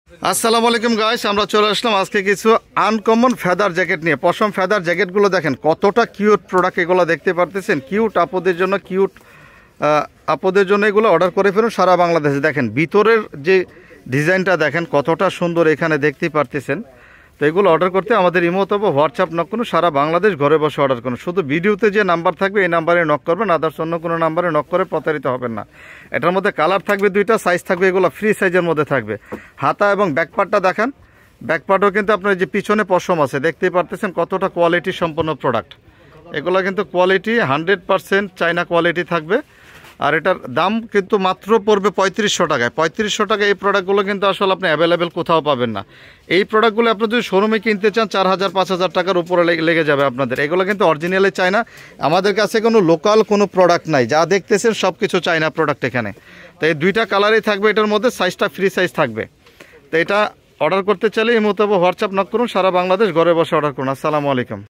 আসসালামু আলাইকুম গাইস, আমরা চলে আসলাম আজকে কিছু আনকমন ফেদার জ্যাকেট নিয়ে। পশম ফেদার জ্যাকেটগুলো দেখেন কতটা কিউট প্রোডাক্ট, এগুলো দেখতে পারতেছেন। কিউট আপদের জন্য, কিউট আপদের জন্য এগুলো অর্ডার করে ফেলুন সারা বাংলাদেশে। দেখেন ভিতরের যে ডিজাইনটা দেখেন কতটা সুন্দর, এখানে দেখতেই পারতেছেন। তো এগুলো অর্ডার করতে আমাদের ইমো অথবা হোয়াটসঅ্যাপ নক করুন, সারা বাংলাদেশ ঘরে বসে অর্ডার করুন। শুধু ভিডিওতে যে নাম্বার থাকবে এই নাম্বারে নক করবেন, আদার্স অন্য কোনো নাম্বারে নক করে প্রতারিত হবেন না। এটার মধ্যে কালার থাকবে দুইটা, সাইজ থাকবে, এগুলো ফ্রি সাইজের মধ্যে থাকবে। হাতা এবং ব্যাকপার্টটা দেখেন, ব্যাকপার্টও কিন্তু আপনার যে পিছনে পশম আছে দেখতেই পারতেছেন কতটা কোয়ালিটি সম্পন্ন প্রোডাক্ট। এগুলো কিন্তু কোয়ালিটি 100% চায়না কোয়ালিটি থাকবে। আর এটার দাম কিন্তু মাত্র পড়বে 3500 টাকায়। 3500 টাকায় এই প্রোডাক্টগুলো কিন্তু আসলে আপনি অ্যাভেলেবেল কোথাও পাবেন না। এই প্রোডাক্টগুলো আপনি যদি শোরুমে কিনতে চান 4000-5000 টাকার উপরে লেগে যাবে আপনাদের। এগুলো কিন্তু অরিজিনালি চায়না, আমাদের কাছে কোনো লোকাল কোনো প্রোডাক্ট নাই। যা দেখতেছেন সব কিছু চায়না প্রোডাক্ট এখানে। তো এই দুইটা কালারই থাকবে, এটার মধ্যে সাইজটা ফ্রি সাইজ থাকবে। তো এটা অর্ডার করতে চাইলে এই মতো হোয়াটসঅ্যাপ নক করুন, সারা বাংলাদেশ ঘরে বসে অর্ডার করুন। আসসালামু আলাইকুম।